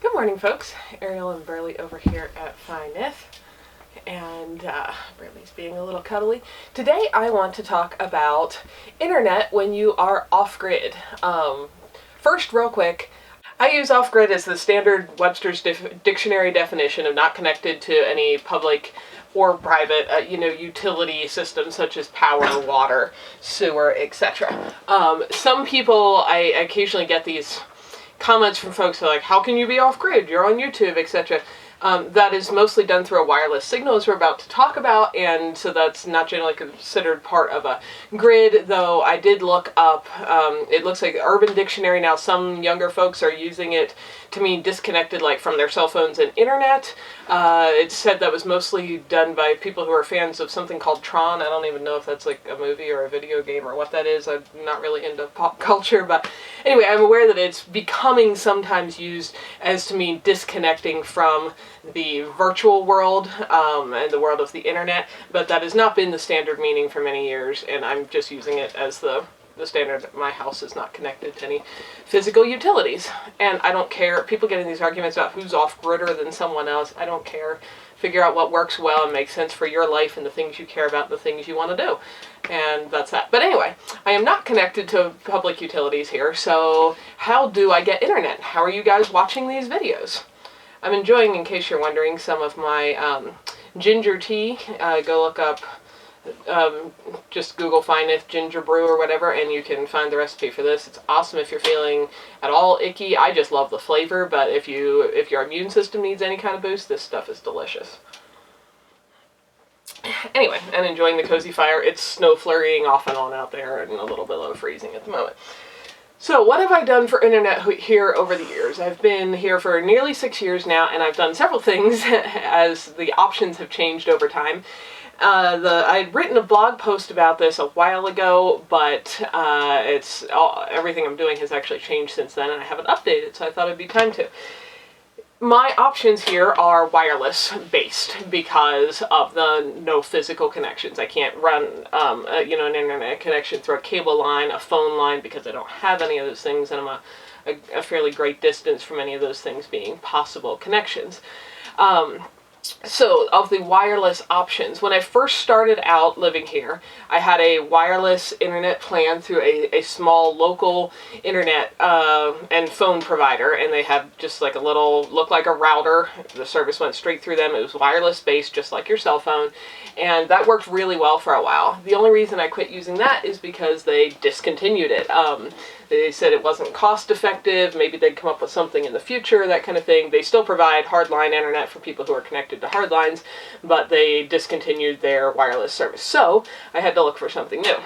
Good morning, folks. Ariel and Burley over here at Nyth, and Burley's being a little cuddly. Today I want to talk about internet when you are off-grid. First, real quick, I use off-grid as the standard Webster's dictionary definition of not connected to any public or private, utility systems such as power, water, sewer, etc. Some people, I occasionally get these comments from folks who are like, how can you be off-grid? You're on YouTube, etc. That is mostly done through a wireless signal, as we're about to talk about, and so that's not generally considered part of a grid, though I did look up, it looks like Urban Dictionary now, some younger folks are using it to mean disconnected, like from their cell phones and internet. It said that was mostly done by people who are fans of something called Tron. I don't even know if that's like a movie or a video game or what that is. I'm not really into pop culture, but anyway, I'm aware that it's becoming sometimes used as to mean disconnecting from the virtual world and the world of the internet, but that has not been the standard meaning for many years, and I'm just using it as the standard. My house is not connected to any physical utilities, and I don't care. People get in these arguments about who's off-gridder than someone else. I don't care. Figure out what works well and makes sense for your life and the things you care about and the things you want to do, and that's that. But anyway, I am not connected to public utilities here, so how do I get internet? How are you guys watching these videos? I'm enjoying, in case you're wondering, some of my ginger tea. Go look up, just Google Nyth ginger brew or whatever, and you can find the recipe for this. It's awesome if you're feeling at all icky. I just love the flavor, but if your immune system needs any kind of boost, this stuff is delicious. Anyway, I'm enjoying the cozy fire. It's snow flurrying off and on out there and a little below freezing at the moment. So what have I done for internet here over the years? I've been here for nearly 6 years now, and I've done several things as the options have changed over time. I'd written a blog post about this a while ago, but everything I'm doing has actually changed since then, and I haven't updated, so I thought it'd be time to. My options here are wireless based because of the no physical connections. I can't run an internet connection through a cable line, a phone line, because I don't have any of those things, and I'm a fairly great distance from any of those things being possible connections. So, of the wireless options, when I first started out living here, I had a wireless internet plan through a small local internet and phone provider, and they had just like a little, looked like a router. The service went straight through them. It was wireless based, just like your cell phone, and that worked really well for a while. The only reason I quit using that is because they discontinued it. They said it wasn't cost effective, maybe they'd come up with something in the future, that kind of thing. They still provide hardline internet for people who are connected to hard lines, but they discontinued their wireless service. So I had to look for something new.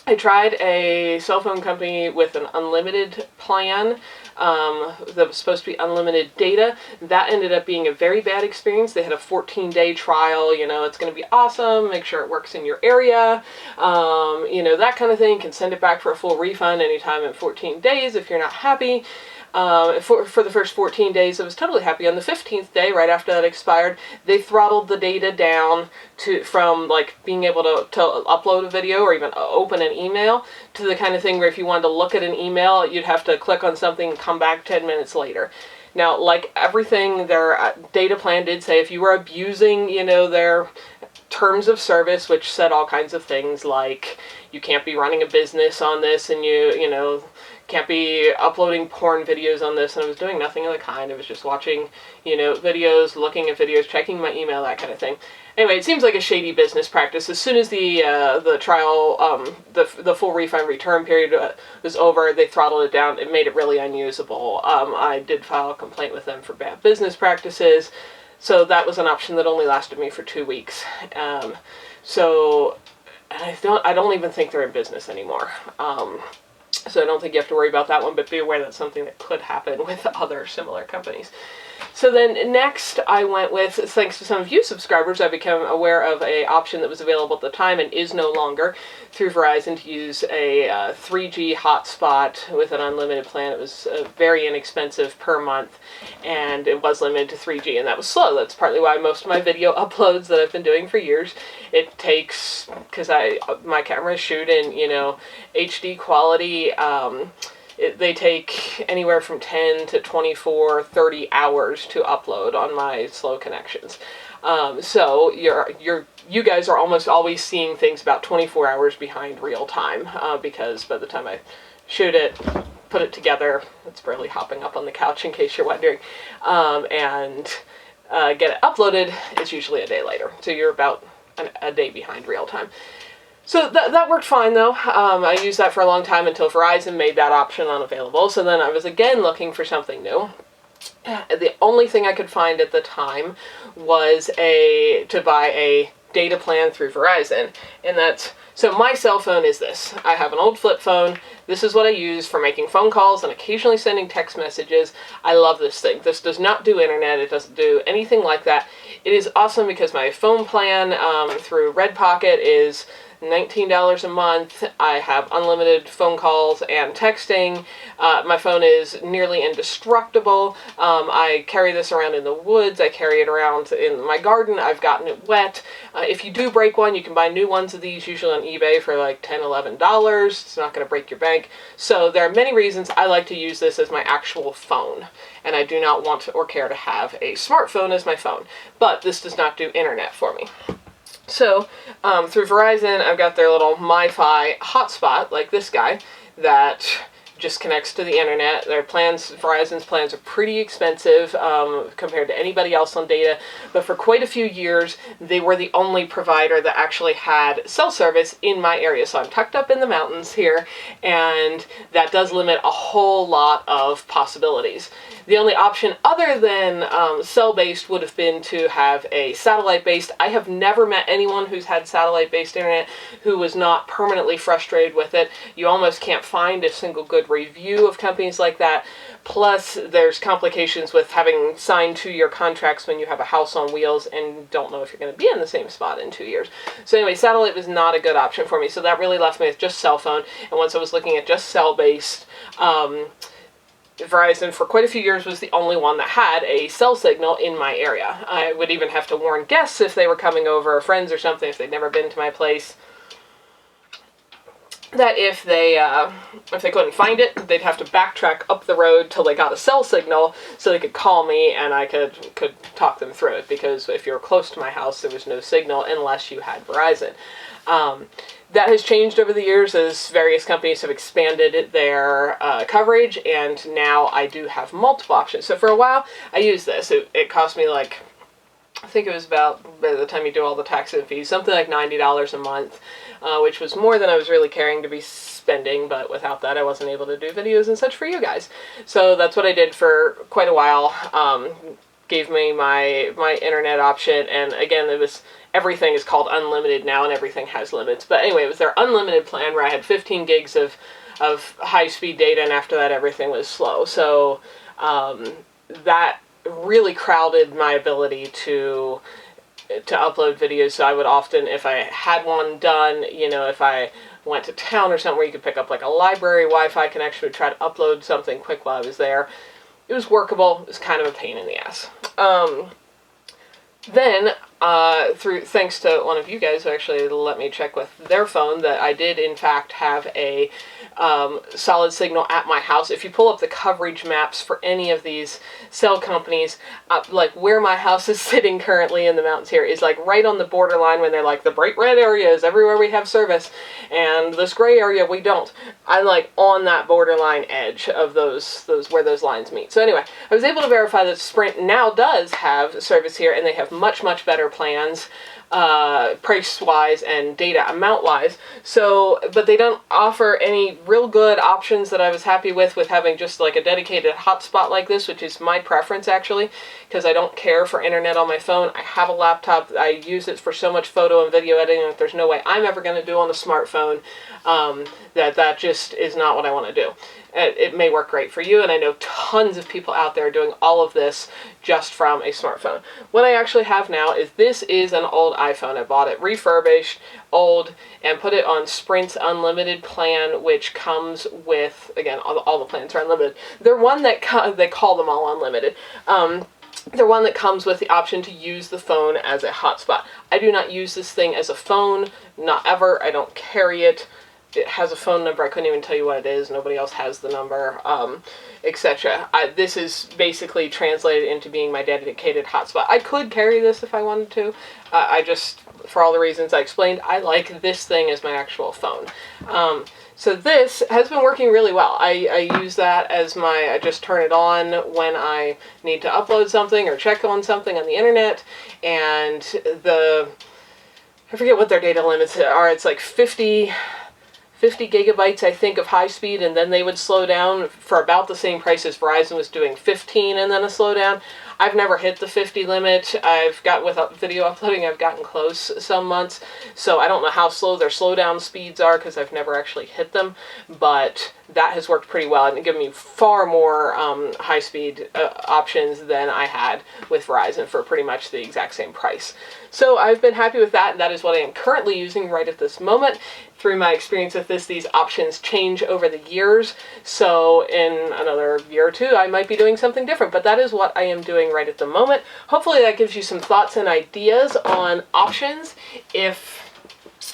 I tried a cell phone company with an unlimited plan that was supposed to be unlimited data. That ended up being a very bad experience. They had a 14-day trial, it's going to be awesome, make sure it works in your area, that kind of thing. Can send it back for a full refund anytime in 14 days if you're not happy. For the first 14 days, I was totally happy. On the 15th day, right after that expired, they throttled the data down from like being able to upload a video or even open an email to the kind of thing where if you wanted to look at an email, you'd have to click on something and come back 10 minutes later. Now, like everything, their data plan did say if you were abusing, their terms of service, which said all kinds of things like you can't be running a business on this, and you can't be uploading porn videos on this, and I was doing nothing of the kind. I was just watching, videos, looking at videos, checking my email, that kind of thing. Anyway, it seems like a shady business practice. As soon as the trial, the full refund return period was over, they throttled it down. It made it really unusable. I did file a complaint with them for bad business practices, so that was an option that only lasted me for 2 weeks. So I don't even think they're in business anymore. So I don't think you have to worry about that one, but be aware that's something that could happen with other similar companies. So then next I went with, thanks to some of you subscribers, I became aware of an option that was available at the time and is no longer through Verizon to use a 3G hotspot with an unlimited plan. It was very inexpensive per month, and it was limited to 3G, and that was slow. That's partly why most of my video uploads that I've been doing for years, it takes, because my cameras shoot in, HD quality, they take anywhere from 10 to 24, 30 hours to upload on my slow connections. So you guys are almost always seeing things about 24 hours behind real time, because by the time I shoot it, put it together, it's barely hopping up on the couch in case you're wondering, and get it uploaded, it's usually a day later. So you're about a day behind real time. So that worked fine though. I used that for a long time until Verizon made that option unavailable. So then I was again looking for something new. The only thing I could find at the time was to buy a data plan through Verizon, and that's, so my cell phone is this. I have an old flip phone. This is what I use for making phone calls and occasionally sending text messages. I love this thing. This does not do internet. It doesn't do anything like that. It is awesome because my phone plan through Red Pocket is $19 a month. I have unlimited phone calls and texting. My phone is nearly indestructible. I carry this around in the woods. I carry it around in my garden. I've gotten it wet. If you do break one, you can buy new ones of these, usually on eBay for like $10, $11. It's not going to break your bank. So there are many reasons I like to use this as my actual phone. And I do not want or care to have a smartphone as my phone. But this does not do internet for me. So, through Verizon, I've got their little MiFi hotspot, like this guy, that just connects to the internet. Their plans, Verizon's plans, are pretty expensive compared to anybody else on data, but for quite a few years, they were the only provider that actually had cell service in my area. So I'm tucked up in the mountains here, and that does limit a whole lot of possibilities. The only option other than cell-based would have been to have a satellite-based. I have never met anyone who's had satellite-based internet who was not permanently frustrated with it. You almost can't find a single good review of companies like that. Plus, there's complications with having signed 2-year contracts when you have a house on wheels and don't know if you're going to be in the same spot in 2 years. So anyway, satellite was not a good option for me. So that really left me with just cell phone. And once I was looking at just cell-based, Verizon for quite a few years was the only one that had a cell signal in my area. I would even have to warn guests if they were coming over, or friends or something, if they'd never been to my place, that if they couldn't find it, they'd have to backtrack up the road till they got a cell signal so they could call me and I could talk them through it, because if you're close to my house, there was no signal unless you had Verizon. That has changed over the years as various companies have expanded their coverage, and now I do have multiple options. So for a while, I used this. It cost me like, I think it was about, by the time you do all the tax and fees, something like $90 a month, which was more than I was really caring to be spending, but without that I wasn't able to do videos and such for you guys. So that's what I did for quite a while. Gave me my internet option, and again, everything is called unlimited now, and everything has limits. But anyway, it was their unlimited plan where I had 15 gigs of high-speed data, and after that everything was slow. So that really crowded my ability to upload videos. So I would often, if I had one done, if I went to town or something where you could pick up like a library Wi-Fi connection, would try to upload something quick while I was there. It was workable. It was kind of a pain in the ass. Then, thanks to one of you guys who actually let me check with their phone, that I did in fact have a solid signal at my house. If you pull up the coverage maps for any of these cell companies, like where my house is sitting currently in the mountains here is like right on the borderline, when they're like, the bright red area is everywhere we have service, and this gray area we don't. I'm like on that borderline edge of those where those lines meet. So anyway, I was able to verify that Sprint now does have service here, and they have much, much better plans, price-wise and data amount-wise. So, but they don't offer any real good options that I was happy with having just like a dedicated hotspot like this, which is my preference actually, because I don't care for internet on my phone. I have a laptop. I use it for so much photo and video editing that there's no way I'm ever going to do on a smartphone. That just is not what I want to do. It may work great for you, and I know tons of people out there doing all of this just from a smartphone. What I actually have now is, this is an old iPhone. I bought it refurbished, old, and put it on Sprint's unlimited plan, which comes with, again, all the plans are unlimited. They're one that, they call them all unlimited. They're one that comes with the option to use the phone as a hotspot. I do not use this thing as a phone, not ever. I don't carry it. it has a phone number. I couldn't even tell you what it is. Nobody else has the number, etc. This is basically translated into being my dedicated hotspot. I could carry this if I wanted to. I just, for all the reasons I explained, I like this thing as my actual phone. So this has been working really well. I use that as I just turn it on when I need to upload something or check on something on the internet, and I forget what their data limits are. It's like 50 gigabytes, I think, of high speed, and then they would slow down for about the same price as Verizon was doing, 15 and then a slowdown. I've never hit the 50 limit. With video uploading, I've gotten close some months, so I don't know how slow their slowdown speeds are because I've never actually hit them, but that has worked pretty well and given me far more high-speed options than I had with Verizon for pretty much the exact same price. So I've been happy with that, and that is what I am currently using right at this moment. Through my experience with this, these options change over the years, so in another year or two I might be doing something different, but that is what I am doing right at the moment. Hopefully that gives you some thoughts and ideas on options if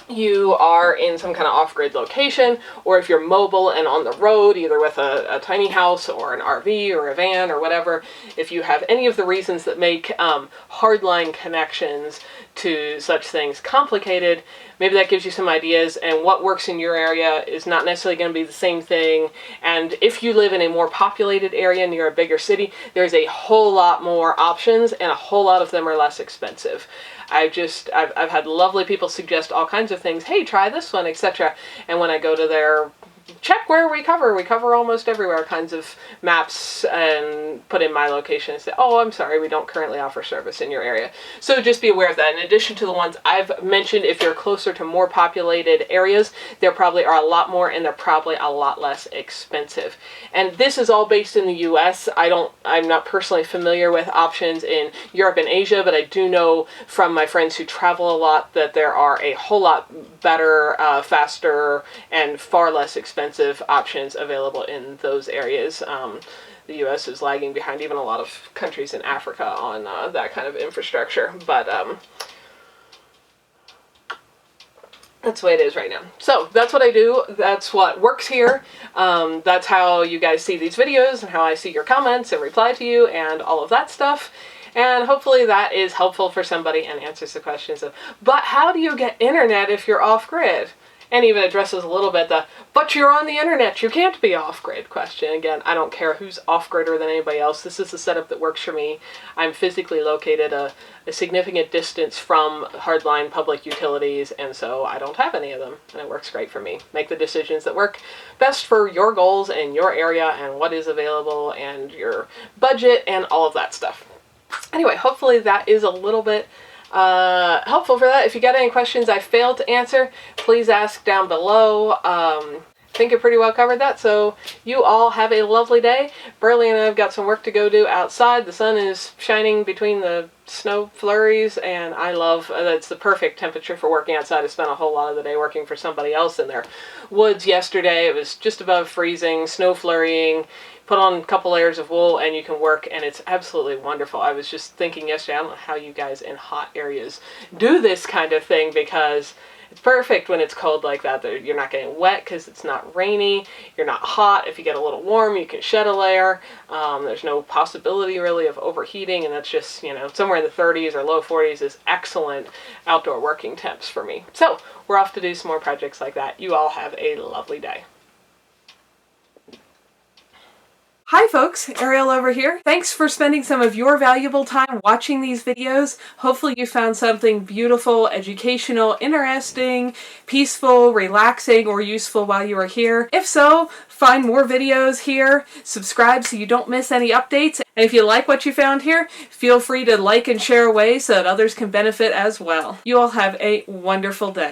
you are in some kind of off-grid location, or if you're mobile and on the road, either with a tiny house or an RV or a van or whatever. If you have any of the reasons that make hardline connections to such things complicated, maybe that gives you some ideas, and what works in your area is not necessarily going to be the same thing. And if you live in a more populated area near a bigger city, there's a whole lot more options, and a whole lot of them are less expensive. I've had lovely people suggest all kinds of things. Hey, try this one, etc. And when I go to their check where we cover almost everywhere kinds of maps, and put in my location and say, oh, I'm sorry, we don't currently offer service in your area. So just be aware of that. In addition to the ones I've mentioned, if you're closer to more populated areas, there probably are a lot more, and they're probably a lot less expensive. And this is all based in the US. I'm not personally familiar with options in Europe and Asia, but I do know from my friends who travel a lot that there are a whole lot better, faster, and far less expensive options available in those areas. The U.S. is lagging behind even a lot of countries in Africa on that kind of infrastructure, but that's the way it is right now. So that's what I do. That's what works here. That's how you guys see these videos, and how I see your comments and reply to you and all of that stuff. And hopefully that is helpful for somebody and answers the questions of, but how do you get internet if you're off-grid? And even addresses a little bit the, but you're on the internet, you can't be off-grid question. Again, I don't care who's off-gridder than anybody else. This is the setup that works for me. I'm physically located a significant distance from hardline public utilities, and so I don't have any of them, and it works great for me. Make the decisions that work best for your goals and your area and what is available and your budget and all of that stuff. Anyway, hopefully that is a little bit helpful for that. If you got any questions I failed to answer, please ask down below. I think I pretty well covered that, so you all have a lovely day. Burley and I have got some work to go do outside. The sun is shining between the snow flurries, and I love it's the perfect temperature for working outside. I spent a whole lot of the day working for somebody else in their woods yesterday. It was just above freezing, snow flurrying. Put on a couple layers of wool and you can work, and it's absolutely wonderful. I was just thinking yesterday, I don't know how you guys in hot areas do this kind of thing, because it's perfect when it's cold like that. You're not getting wet because it's not rainy. You're not hot. If you get a little warm, you can shed a layer. There's no possibility really of overheating, and that's just, somewhere in the 30s or low 40s is excellent outdoor working temps for me. So we're off to do some more projects like that. You all have a lovely day. Hi folks, Ariel over here. Thanks for spending some of your valuable time watching these videos. Hopefully you found something beautiful, educational, interesting, peaceful, relaxing, or useful while you were here. If so, find more videos here, subscribe so you don't miss any updates, and if you like what you found here, feel free to like and share away so that others can benefit as well. You all have a wonderful day.